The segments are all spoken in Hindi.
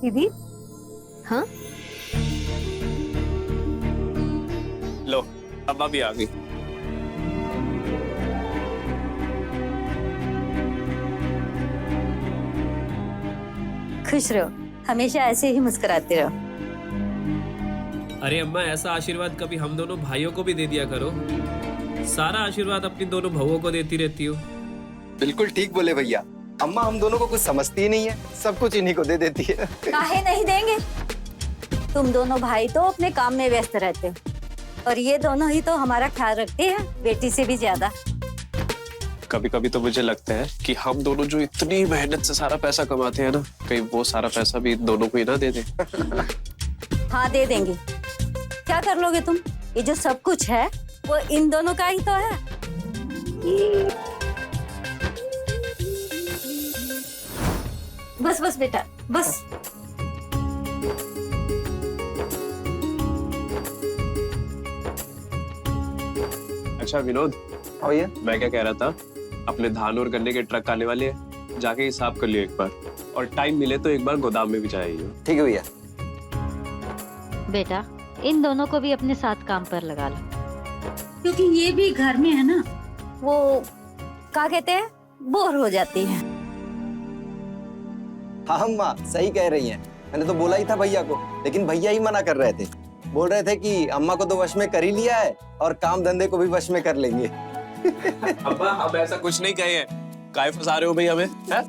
दीदी। हाँ लो अम्मा भी आ गई। खुश रहो, हमेशा ऐसे ही मुस्कुराते रहो। अरे अम्मा, ऐसा आशीर्वाद कभी हम दोनों भाइयों को भी दे दिया करो। सारा आशीर्वाद अपनी दोनों बहुओं को देती रहती हो। बिल्कुल ठीक बोले भैया। अम्मा हम दोनों को कुछ समझती ही नहीं है, सब कुछ इन्हीं को दे देती है। काहे नहीं देंगे? तुम दोनों भाई तो अपने काम में व्यस्त रहते हो और ये दोनों ही तो हमारा ख्याल रखते हैं, बेटी से भी ज्यादा। कभी कभी तो मुझे लगता है कि हम दोनों जो इतनी मेहनत से सारा पैसा कमाते हैं ना, कहीं वो सारा पैसा भी दोनों को ही ना दे दे। हाँ दे देंगे। क्या कर लोगे तुम? ये जो सब कुछ है वो इन दोनों का ही तो है। बस बस बेटा बस। अच्छा विनोद, भैया मैं क्या कह रहा था, अपने धान और गन्ने के ट्रक आने वाले हैं, जाके हिसाब कर लियो एक बार, और टाइम मिले तो एक बार गोदाम में भी जाइए। ठीक है भैया। बेटा इन दोनों को भी अपने साथ काम पर लगा लो, क्योंकि ये भी घर में है ना, वो क्या कहते हैं, बोर हो जाती है। हाँ अम्मा सही कह रही हैं। मैंने तो बोला ही था भैया को, लेकिन भैया ही मना कर रहे थे। बोल रहे थे कि अम्मा को तो वश में कर ही लिया है और काम धंधे को भी वश में कर लेंगे। अम्मा हम ऐसा कुछ नहीं कहे हैं, काहे फंसा रहे हो भाई हमें, है?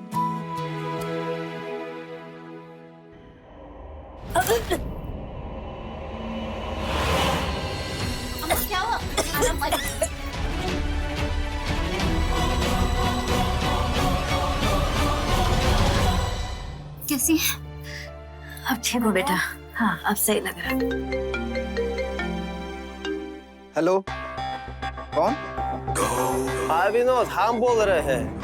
कैसी है? अब ठीक हो बेटा? हाँ अब सही लग रहा है। हेलो, कौन? हाँ विनोद, हम बोल रहे हैं।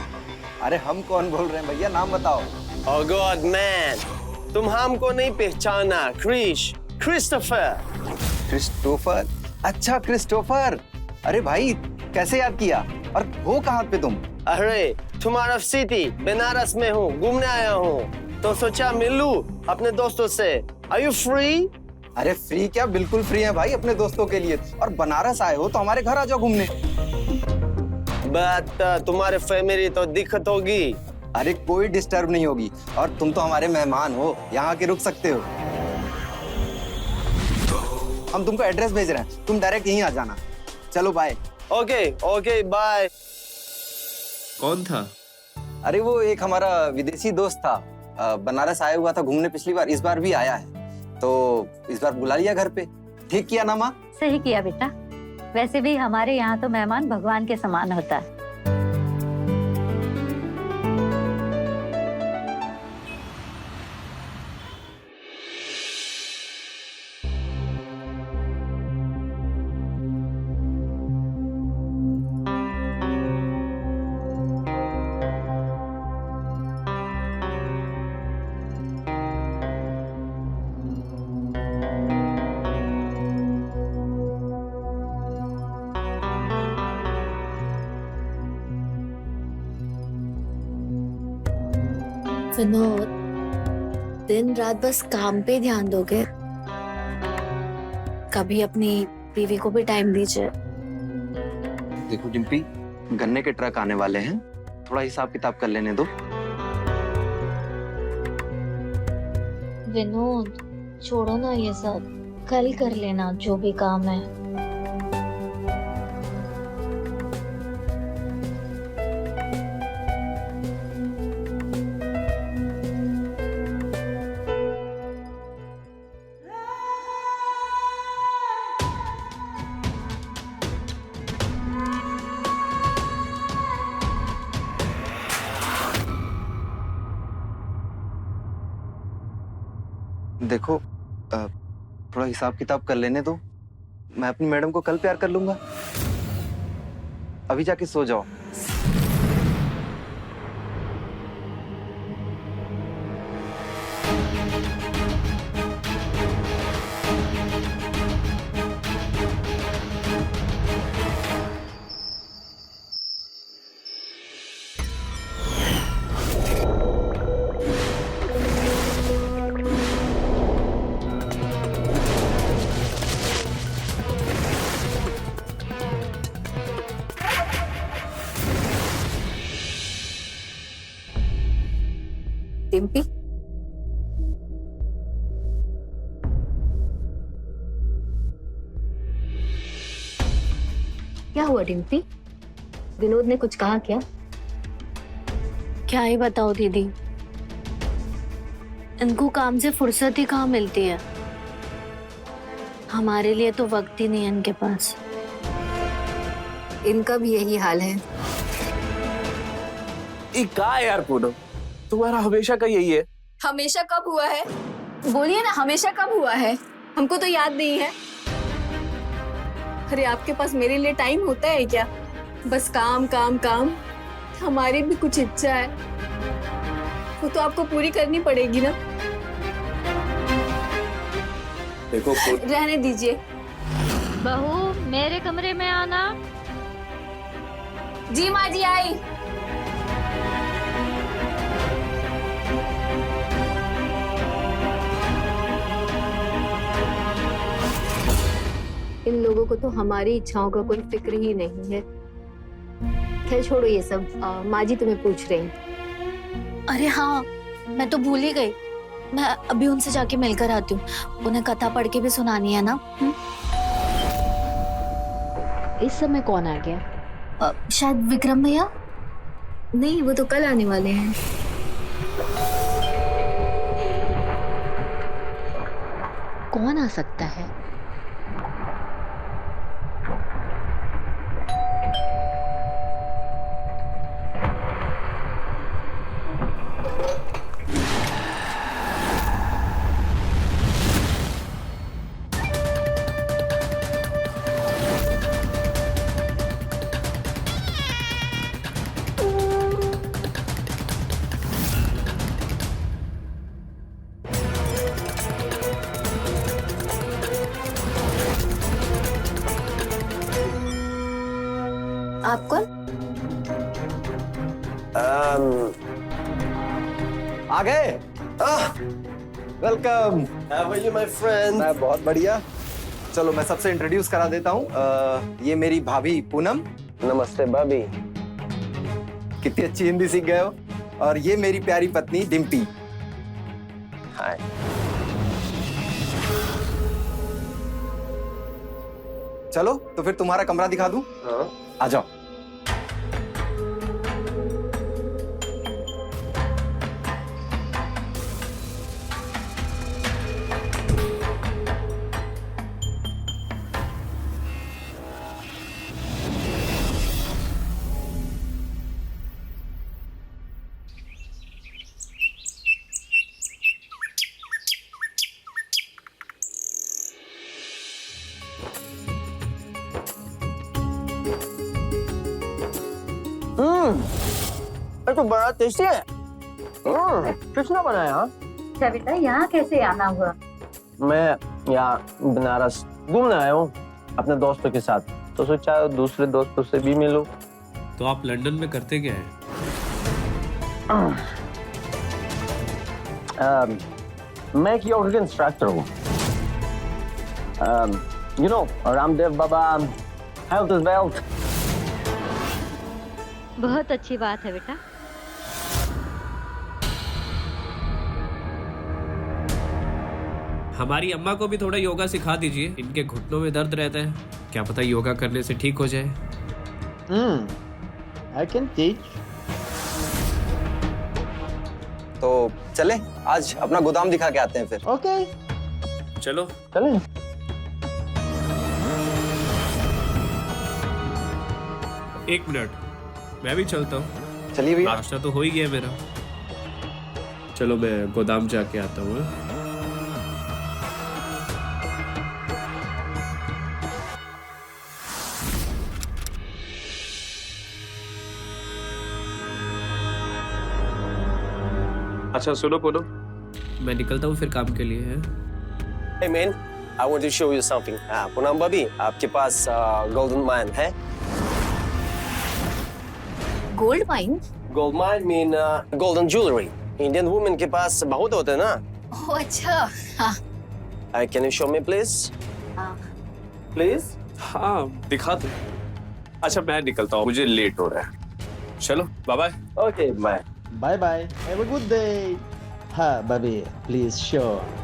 अरे हम कौन बोल रहे हैं भैया, नाम बताओ। Oh God man, तुम हमको नहीं पहचाना। क्रिस्टोफर। क्रिस्टोफर? अच्छा क्रिस्टोफर। अरे भाई कैसे याद किया, और हो कहाँ पे तुम? अरे तुम्हारा सिटी बनारस में हूँ, घूमने आया हूँ, तो सोचा मिलूं अपने दोस्तों से। Are you free? अरे फ्री क्या, बिल्कुल फ्री है भाई अपने दोस्तों के लिए। और बनारस आए हो तो हमारे घर आ जाओ घूमने। बट तुम्हारे फैमिली तो दिक्कत होगी। अरे कोई डिस्टर्ब नहीं होगी, और तुम तो हमारे मेहमान हो, यहाँ के रुक सकते हो। हम तुमको एड्रेस भेज रहे हैं, तुम डायरेक्ट यहीं आ जाना। चलो बाय। Okay bye. कौन था? अरे वो एक हमारा विदेशी दोस्त था, बनारस आया हुआ था घूमने पिछली बार, इस बार भी आया है, तो इस बार बुला लिया घर पे। ठीक किया ना माँ? सही किया बेटा, वैसे भी हमारे यहाँ तो मेहमान भगवान के समान होता है। विनोद, दिन रात बस काम पे ध्यान दोगे? कभी अपनी बीवी को भी टाइम दीजिए। देखो डिम्पी, गन्ने के ट्रक आने वाले हैं, थोड़ा हिसाब किताब कर लेने दो। विनोद छोड़ो ना ये सब, कल कर लेना जो भी काम है। देखो थोड़ा हिसाब किताब कर लेने दो, मैं अपनी मैडम को कल प्यार कर लूंगा। अभी जाके सो जाओ। डिम्पी? क्या हुआ डिम्पी? विनोद ने कुछ कहा क्या? क्या ही बताओ दीदी, इनको काम से फुर्सत ही कहाँ मिलती है। हमारे लिए तो वक्त ही नहीं है इनके पास। इनका भी यही हाल है। का यार पूनम, तुम्हारा हमेशा का यही है। हमेशा कब हुआ है? बोलिए ना, हमेशा कब हुआ है? हमको तो याद नहीं है। अरे आपके पास मेरे लिए टाइम होता है क्या? बस काम काम काम। हमारी भी कुछ इच्छा है, वो तो आपको पूरी करनी पड़ेगी ना। देखो रहने दीजिए। बहू मेरे कमरे में आना। जी माँ जी आई। इन लोगों को तो हमारी इच्छाओं का कोई फिक्र ही नहीं है। खैर छोड़ो ये सब। माँ जी तुम्हें पूछ रही हैं। अरे हाँ, मैं तो भूल ही गई। मैं अभी उनसे जाके मिलकर आती हूँ। उन्हें कथा पढ़ के भी सुनानी है ना। इस समय कौन आ गया? शायद विक्रम भैया। नहीं, वो तो कल आने वाले हैं। कौन आ सकता है? आप कौन? आ गए? Welcome. How are you, my friend? मैं बहुत बढ़िया। चलो मैं सबसे इंट्रोड्यूस करा देता हूँ। ये मेरी भाभी पूनम। नमस्ते भाभी। कितनी अच्छी हिंदी सीख गए हो। और ये मेरी प्यारी पत्नी डिम्पी। हाय। चलो तो फिर तुम्हारा कमरा दिखा दूं। हाँ। आ जाओ। ये तो बड़ा टेस्टी है। किसने बनाया? अच्छा बेटा, यहाँ कैसे आना हुआ? मैं यहाँ बनारस घूमने आया हूँ अपने दोस्तों के साथ, तो सोचा दूसरे दोस्तों से भी मिलूं। तो आप लंदन में करते क्या है? मैं एक योगा के इंस्ट्रक्टर हूँ। You know Ramdev Baba, health is wealth. बहुत अच्छी बात है बेटा। हमारी अम्मा को भी थोड़ा योगा सिखा दीजिए। इनके घुटनों में दर्द रहता है, क्या पता योगा करने से ठीक हो जाए। I can teach. तो चले आज अपना गोदाम दिखा के आते हैं फिर। Okay. चलो चलें। एक मिनट, मैं भी चलता हूँ। चलिए भैया। नाश्ता तो हो ही गया मेरा। चलो मैं गोदाम जाके आता हूँ। अच्छा सुनो पूनम, मैं निकलता हूँ फिर काम के लिए। है Hey man, I want to show you something. Poonam भाभी, आपके पास गोल्डन माइन है? Gold mine? Gold mine mean golden jewellery. Indian women के पास बहुत होते हैं ना। ओह अच्छा। हाँ। Can you show me please? Please? हाँ दिखा दो। अच्छा मैं निकलता हूँ, मुझे लेट हो रहा है। चलो bye bye. Okay, bye. Bye bye. Have a good day. हाँ भाभी please sure.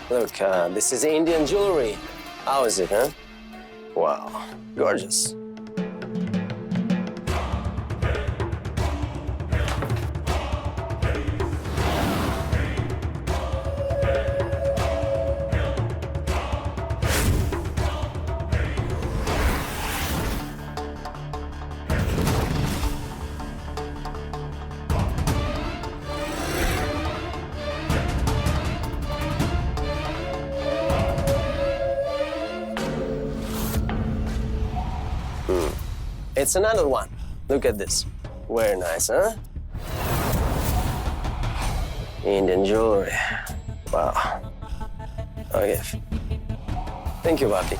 Look, this is Indian jewelry. How is it, huh? Wow, gorgeous. It's another one. Look at this. Very nice, huh? Indian jewelry. Wow. Okay. Thank you, Bobby.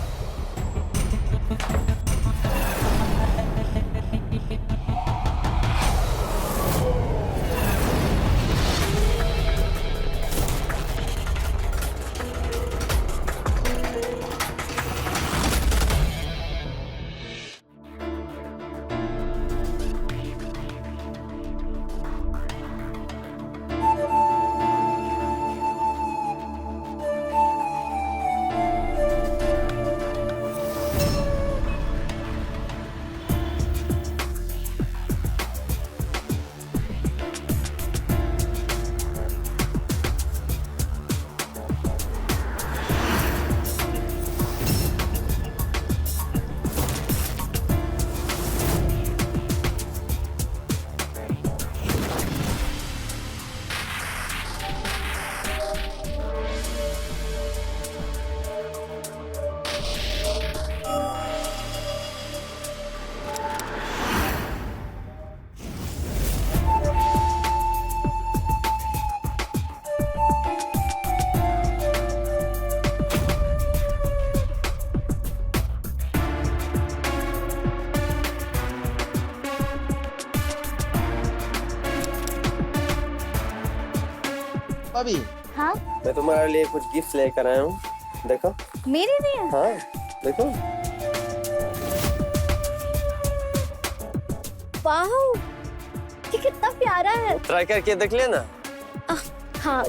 भाभी हाँ मैं तुम्हारे लिए कुछ गिफ्ट लेकर आया हूँ. देखो. मेरे लिए हाँ, देखो. वाह ये कितना प्यारा है. ट्राई करके देख लेना. हाँ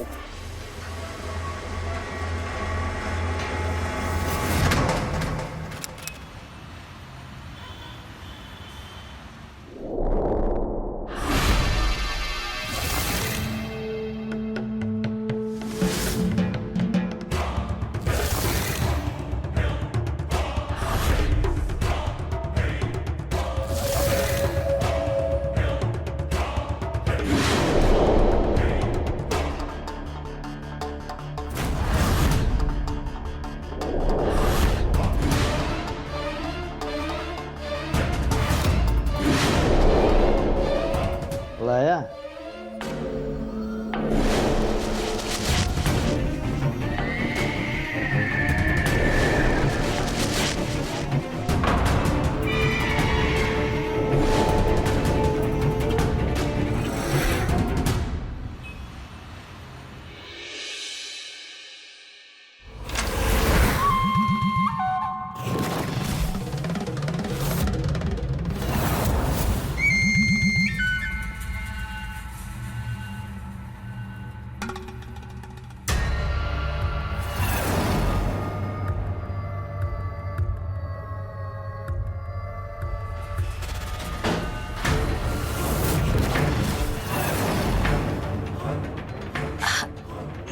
लाया.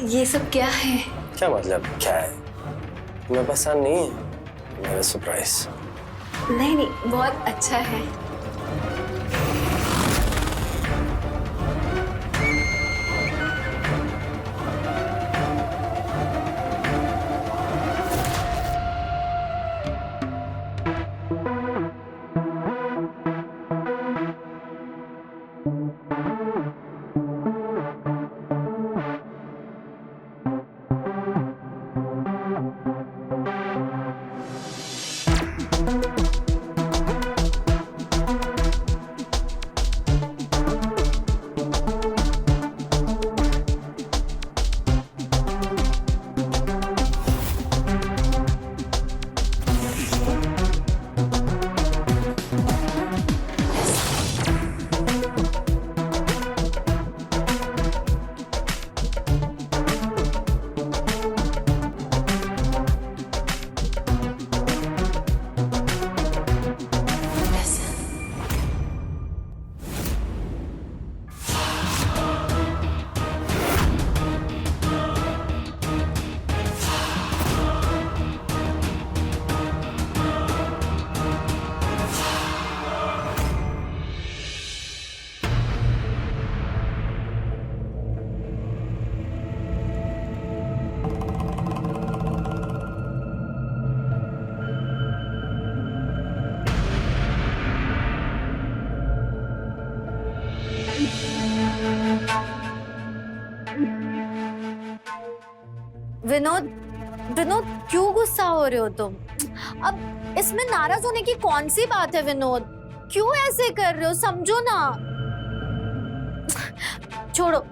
ये सब क्या है? क्या मतलब क्या है? तुम्हें पसंद नहीं है मेरा सरप्राइज? नहीं नहीं, बहुत अच्छा है. विनोद, विनोद क्यों गुस्सा हो रहे हो तुम? अब इसमें नाराज होने की कौन सी बात है विनोद? क्यों ऐसे कर रहे हो? समझो ना। छोड़ो।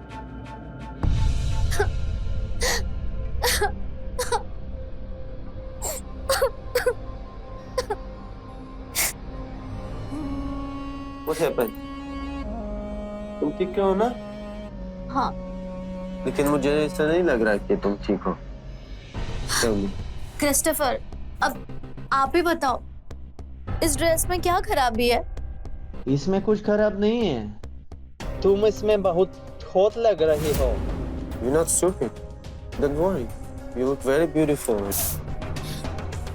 What happened? तुम ठीक क्यों हो ना? हाँ। लेकिन मुझे ऐसा नहीं लग रहा कि तुम ठीक हो। क्रिस्टोफर, अब आप ही बताओ, इस ड्रेस में क्या खराबी है? इसमें कुछ खराब नहीं है। तुम इसमें बहुत हॉट लग रही हो। You're not stupid. Don't worry. You look very beautiful.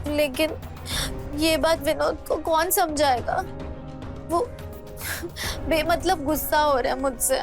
लेकिन ये बात विनोद को कौन समझाएगा? वो बेमतलब गुस्सा हो रहा है मुझसे।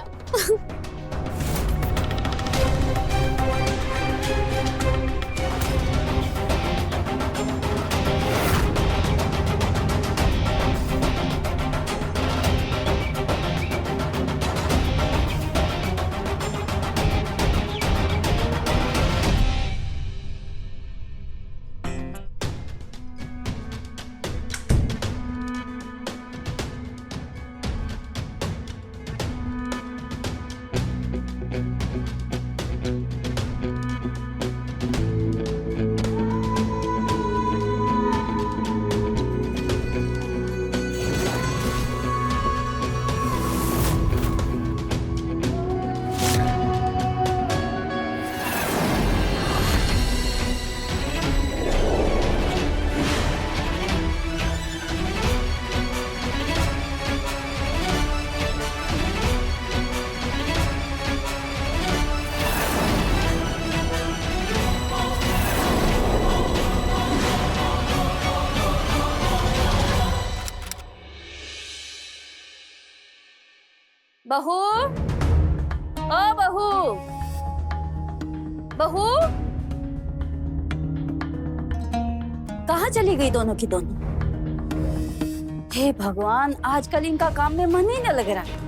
बहू, ओ बहू, बहू, कहाँ चली गई दोनों की दोनों? हे भगवान, आजकल इनका काम में मन ही न लग रहा।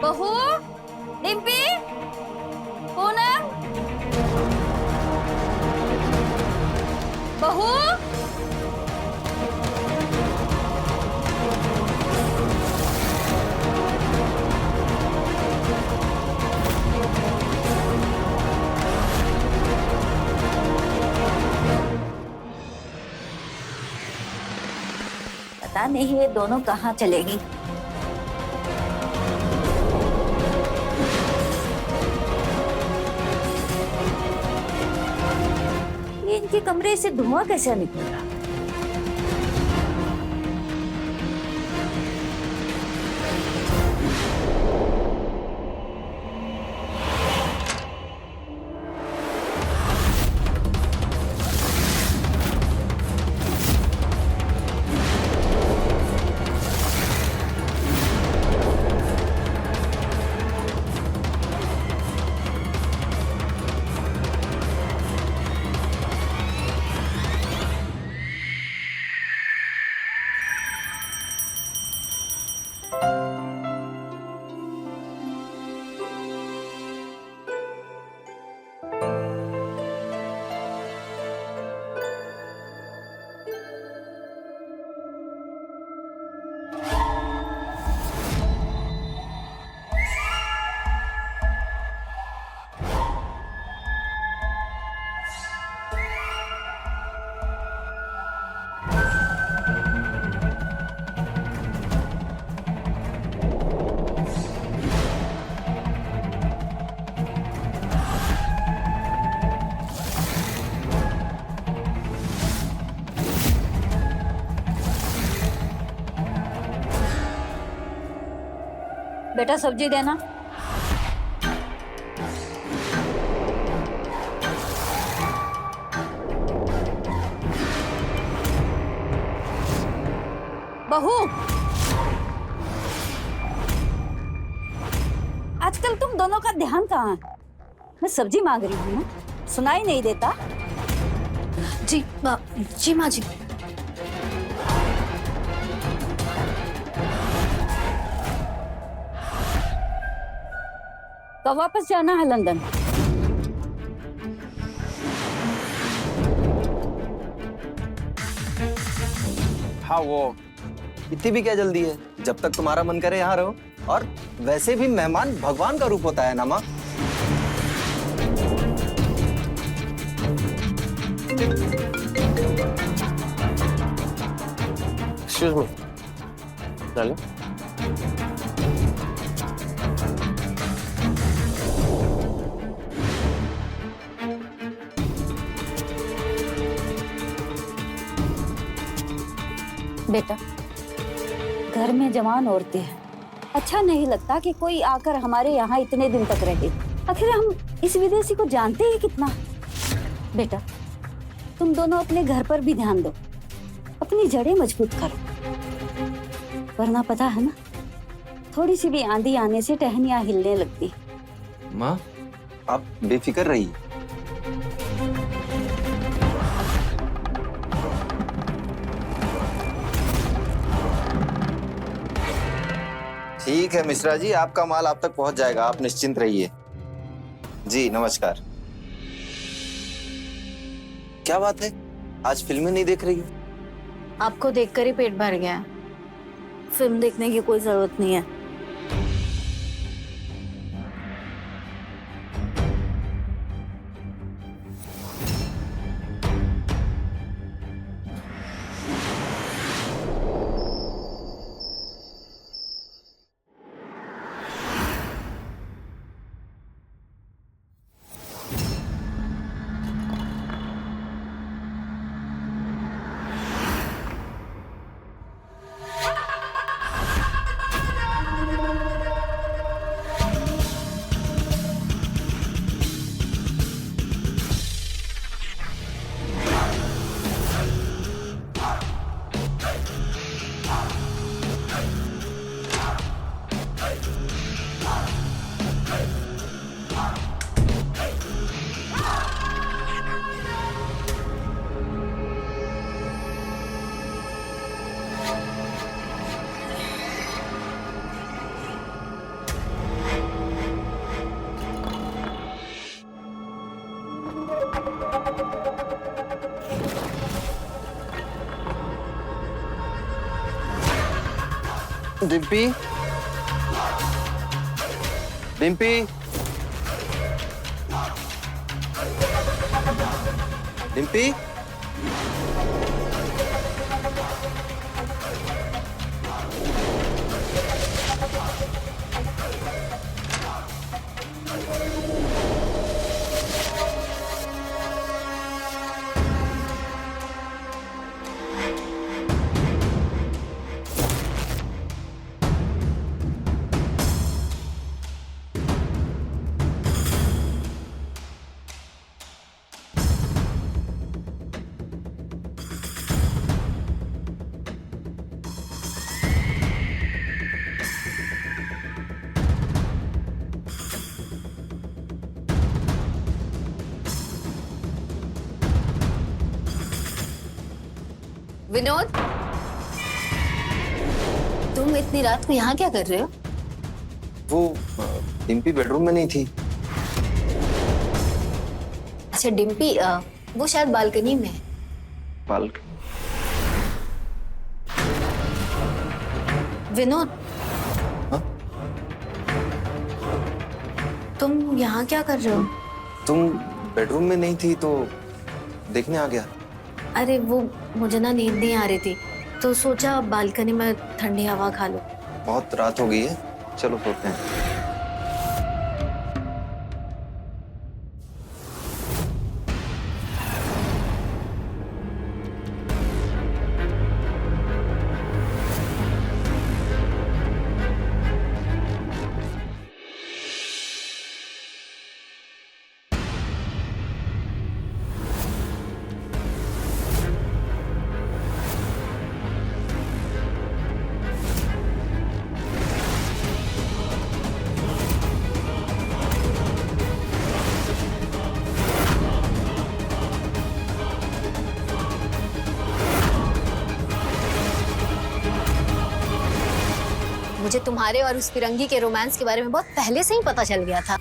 बहू, डिम्पी, पूनम, बहू, पता नहीं ये दोनों कहाँ चलेगी। इनके कमरे से धुआं कैसा निकल रहा? बेटा सब्जी देना। बहू, आजकल तुम दोनों का ध्यान कहाँ है? मैं सब्जी मांग रही हूँ ना, सुनाई नहीं देता? जी जी माँ जी। तो वापस जाना है लंदन? हाँ वो इतनी भी क्या जल्दी है, जब तक तुम्हारा मन करे यहाँ रहो। और वैसे भी मेहमान भगवान का रूप होता है ना माँ। Excuse me darling. बेटा, घर में जवान औरतें हैं, अच्छा नहीं लगता कि कोई आकर हमारे यहाँ इतने दिन तक रहे। आखिर हम इस विदेशी को जानते ही कितना। बेटा, तुम दोनों अपने घर पर भी ध्यान दो, अपनी जड़ें मजबूत करो, वरना पता है ना, थोड़ी सी भी आंधी आने से टहनियां हिलने लगती। माँ, आप बेफिक्र रहिए। ठीक है मिश्रा जी, आपका माल आप तक पहुंच जाएगा, आप निश्चिंत रहिए। जी नमस्कार। क्या बात है, आज फिल्में नहीं देख रही हो? आपको देखकर ही पेट भर गया है। फिल्म देखने की कोई जरूरत नहीं है। डिम्पी, डिम्पी, डिम्पी, विनोद, तुम इतनी रात को यहाँ क्या कर रहे हो? वो डिम्पी बेडरूम में नहीं थी। अच्छा डिम्पी, वो शायद बालकनी में है। बालकनी? विनोद, हाँ? तुम यहाँ क्या कर रहे हो? तुम बेडरूम में नहीं थी तो देखने आ गया। अरे वो मुझे ना नींद नहीं आ रही थी, तो सोचा बालकनी में ठंडी हवा खा लो। बहुत रात हो गई है, चलो सोते हैं। मुझे तुम्हारे और उस फिरंगी के रोमांस के बारे में बहुत पहले से ही पता चल गया था।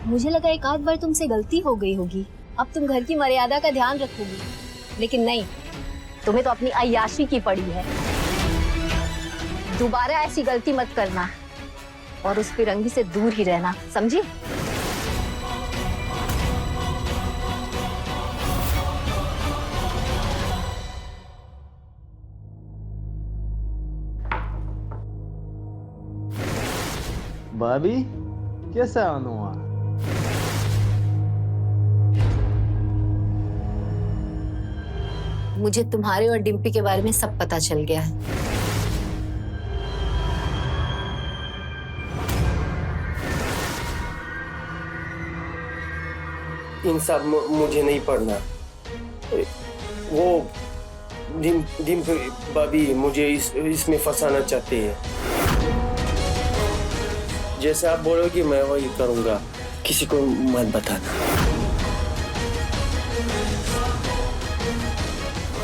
मुझे लगा एक आध बार तुमसे गलती हो गई होगी, अब तुम घर की मर्यादा का ध्यान रखोगी, लेकिन नहीं, तुम्हें तो अपनी अय्याशी की पड़ी है। दोबारा ऐसी गलती मत करना और उस फिरंगी से दूर ही रहना, समझी? भाभी कैसा हुआ? मुझे तुम्हारे और डिम्पी के बारे में सब पता चल गया है। इन सब मुझे नहीं पढ़ना। वो डिम्पी भाभी मुझे इसमें फंसाना चाहती है। जैसे आप बोलोगे मैं वही करूंगा, किसी को मत बताना।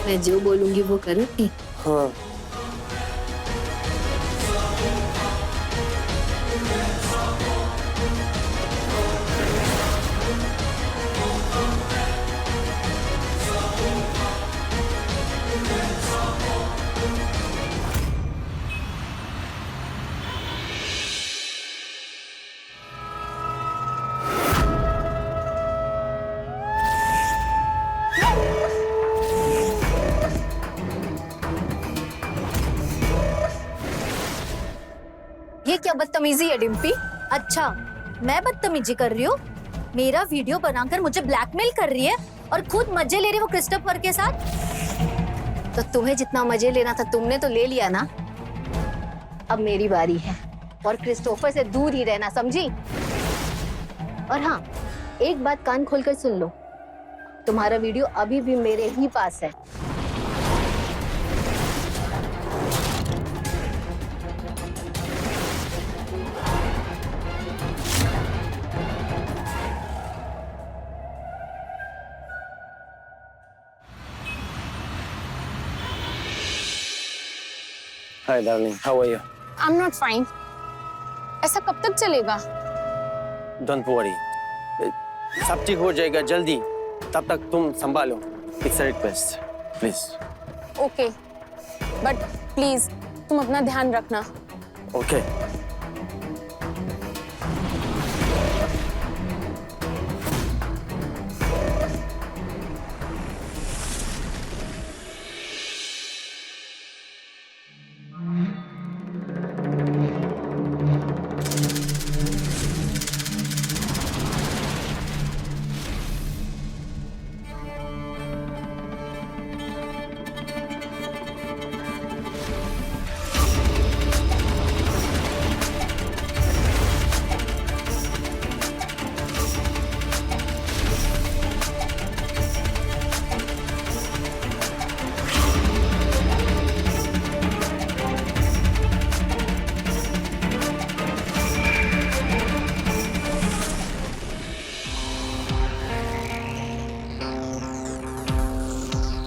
मैं जो बोलूंगी वो करोगी? हाँ। ये क्या बदतमीजी है डिम्पी? अच्छा, मैं बदतमीजी कर रही हूँ? मेरा वीडियो बनाकर मुझे ब्लैकमेल कर रही है और खुद मजे ले रही है वो क्रिस्टोफर के साथ। तो तुम्हें जितना मजे लेना था तुमने तो ले लिया ना, अब मेरी बारी है और क्रिस्टोफर से दूर ही रहना, समझी? और हाँ, एक बात कान खोलकर सुन लो, तुम्हारा वीडियो अभी भी मेरे ही पास है। Hi darling, how are you? I'm not fine. ऐसा कब तक चलेगा? Don't worry. सब ठीक हो जाएगा जल्दी, तब तक तुम संभालो। It's a request, please. Okay, but please तुम अपना ध्यान रखना। Okay.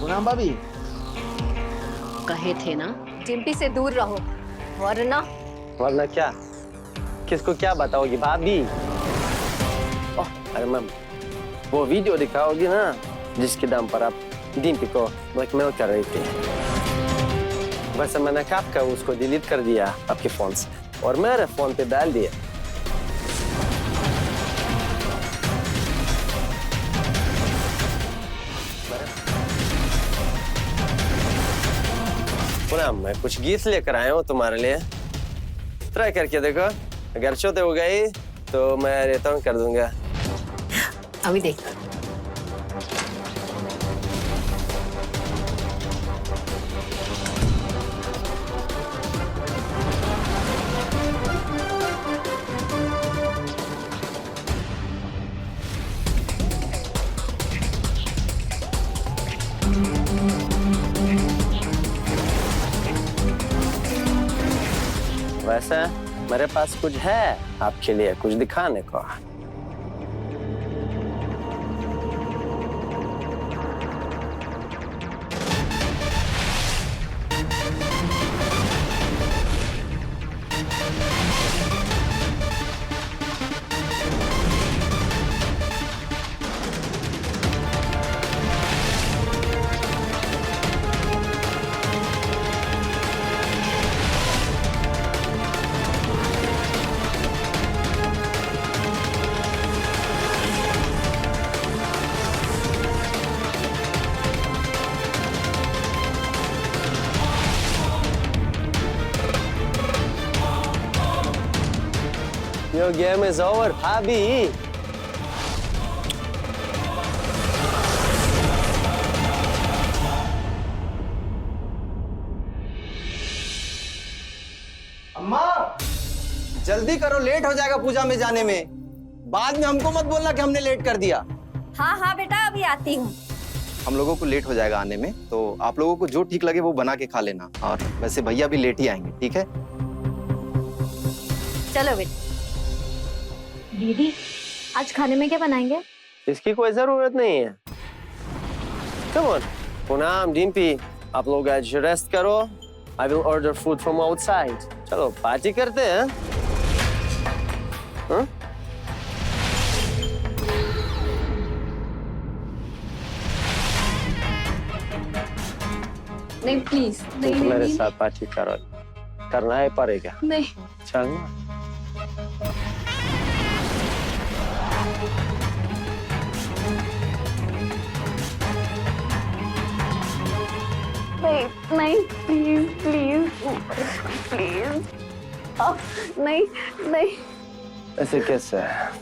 पूनम भाभी, कहे थे ना डिम्पी से दूर रहो, वरना वरना क्या? किसको क्या बताओगी भाभी? ओह, अरे मैम, वो वीडियो दिखाओगी ना जिसके दम पर आप डिम्पी को ब्लैकमेल कर रही थी। वैसे मैंने कब का उसको डिलीट कर दिया आपके फोन से और मेरे फोन पे डाल दिया। पूनम, मैं कुछ गिफ्ट लेकर आया हूँ तुम्हारे लिए। ट्राई करके देखो, अगर छोटे हो गई तो मैं रिटर्न कर दूंगा। अभी देख। वैसे मेरे पास कुछ है आपके लिए, कुछ दिखाने को। Your game is over, Abby. अम्मा जल्दी करो, लेट हो जाएगा पूजा में जाने में। बाद में हमको मत बोलना कि हमने लेट कर दिया। हाँ हाँ बेटा, अभी आती हूँ। हम लोगों को लेट हो जाएगा आने में, तो आप लोगों को जो ठीक लगे वो बना के खा लेना। और वैसे भैया भी लेट ही आएंगे, ठीक है? चलो बेटा। दीदी, आज खाने में क्या बनाएंगे? इसकी कोई जरूरत नहीं है। Come on, पूनम, डिम्पी, आप लोग आज रेस्ट करो। I will order food from outside. चलो पार्टी करते हैं। हाँ? नहीं प्लीज, नहीं तुम नहीं मेरे नहीं, साथ पार्टी करो, करना ही पड़ेगा। नहीं। चलना। नहीं नहीं प्लीज प्लीज प्लीज, नहीं नहीं। ऐसे कैसे है?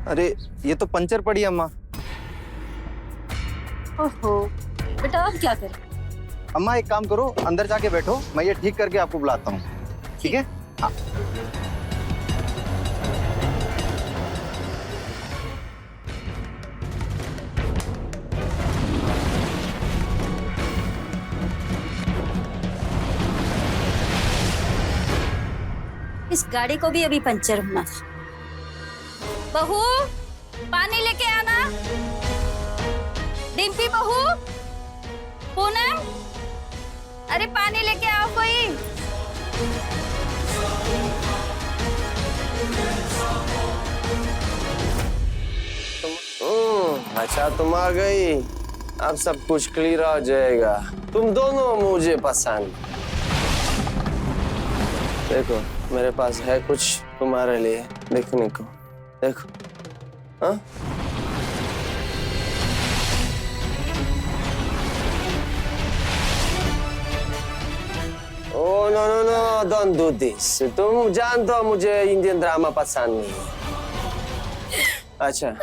अरे ये तो पंचर पड़ी अम्मा। ओहो बेटा, अब क्या करें? अम्मा एक काम करो, अंदर जाके बैठो, मैं ये ठीक करके आपको बुलाता हूँ, ठीक है? हाँ। इस गाड़ी को भी अभी पंचर होना था। बहू, पानी लेके आना। डिम्पी बहू, पूनम, अरे पानी लेके आओ कोई। अच्छा तुम आ गई, अब सब कुछ क्लियर हो जाएगा। तुम दोनों मुझे पसंद। देखो मेरे पास है कुछ तुम्हारे लिए देखने को, देखो। हाँ? Oh no no no, don't do this. तुम जानते हो मुझे इंडियन ड्रामा पसंद नहीं। अच्छा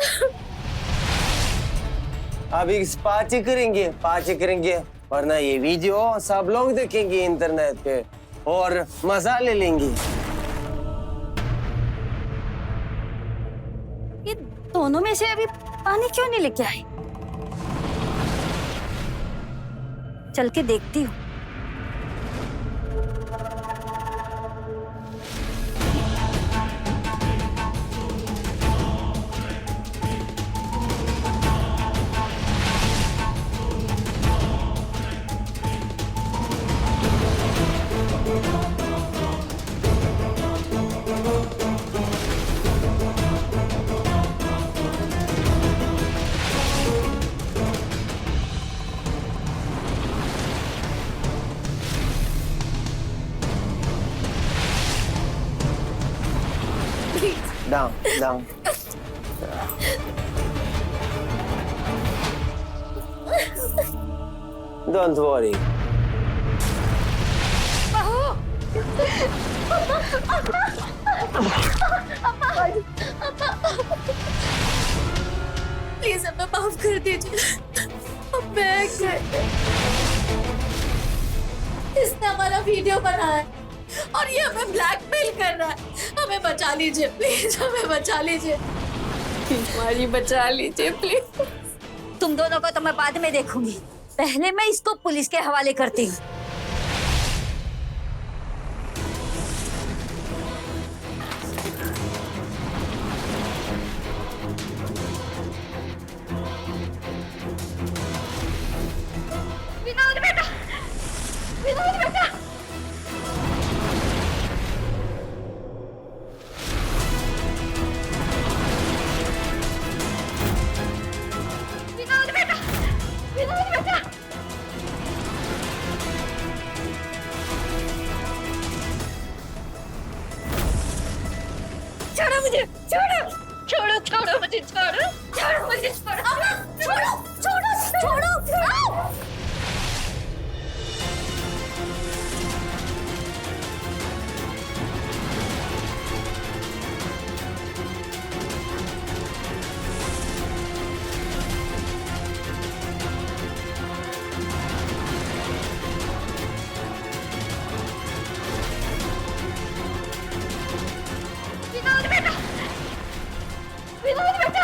अभी पार्टी करेंगे, वरना ये वीडियो सब लोग देखेंगे इंटरनेट पे और मजा ले लेंगे। ये दोनों में से अभी पानी क्यों नहीं लेके आई? चल के देखती हूँ। down, down. Don't worry. Please हमें माफ कर दीजिए। अब मैं इसने हमारा वीडियो बनाया है और ये हमें ब्लैकमेल कर रहा है। हमें बचा लीजिए प्लीज, हमें बचा लीजिए, हमारी बचा लीजिए प्लीज। तुम दोनों को तो मैं बाद में देखूंगी, पहले मैं इसको पुलिस के हवाले करती हूँ। विनोद बेटा, विनोद बेटा, विनोद बेटा, विनोद बेटा। छोड़ो मुझे, छोड़ो, छोड़ो, छोड़ो मुझे, छोड़ो, छोड़ो मुझे, छोड़ो, छोड़ो, छोड़ो, छोड़ो, आओ। विनोद बेटा, विनोद बेटा।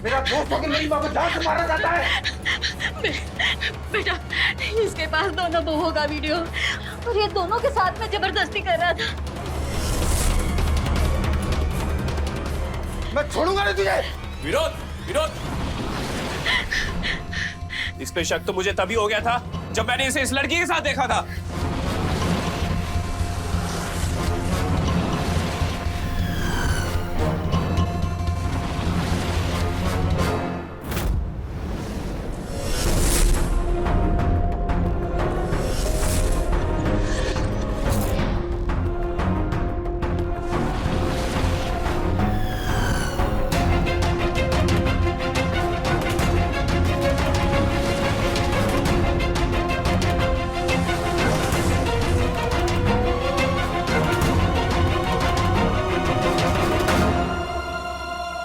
मेरा दोस्त होकर मेरी माँ को जान से मारा जाता है। बेटा, इसके पास दोनों बहुओं का वीडियो और ये दोनों के साथ में जबरदस्ती कर रहा था। मैं छोड़ूंगा नहीं तुझे। विनोद, विनोद, इस पे शक तो मुझे तभी हो गया था जब मैंने इसे इस लड़की के साथ देखा था।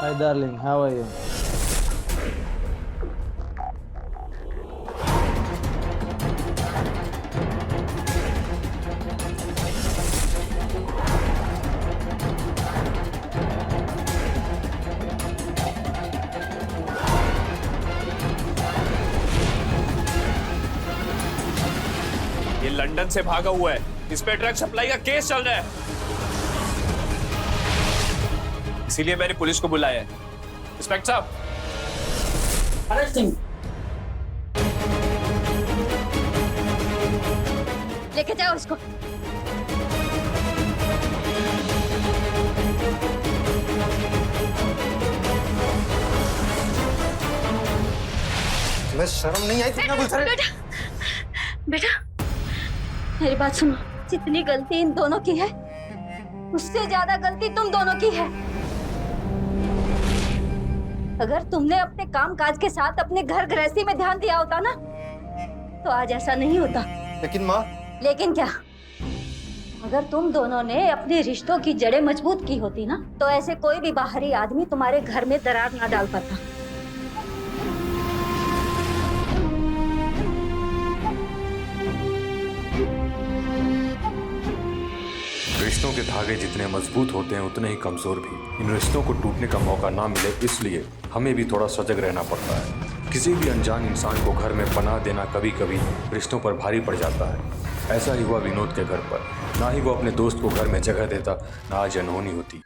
Hi darling, how are you? ये लंदन से भागा हुआ है, इस पे ड्रग सप्लाई का केस चल रहा है, इसीलिए मैंने पुलिस को बुलाया है। इंस्पेक्टर साहब, लेके जाओ इसको। तुम्हें शर्म नहीं आई? कितना गुस्सा है? बेटा, मेरी बात सुनो, जितनी गलती इन दोनों की है उससे ज्यादा गलती तुम दोनों की है। अगर तुमने अपने काम काज के साथ अपने घर गृहस्थी में ध्यान दिया होता ना तो आज ऐसा नहीं होता। लेकिन माँ, लेकिन क्या, अगर तुम दोनों ने अपने रिश्तों की जड़ें मजबूत की होती ना तो ऐसे कोई भी बाहरी आदमी तुम्हारे घर में दरार ना डाल पाता। रिश्तों के धागे जितने मजबूत होते हैं उतने ही कमजोर भी। इन रिश्तों को टूटने का मौका ना मिले इसलिए हमें भी थोड़ा सजग रहना पड़ता है। किसी भी अनजान इंसान को घर में पनाह देना कभी कभी रिश्तों पर भारी पड़ जाता है। ऐसा ही हुआ विनोद के घर पर। ना ही वो अपने दोस्त को घर में जगह देता, ना आज अनहोनी होती।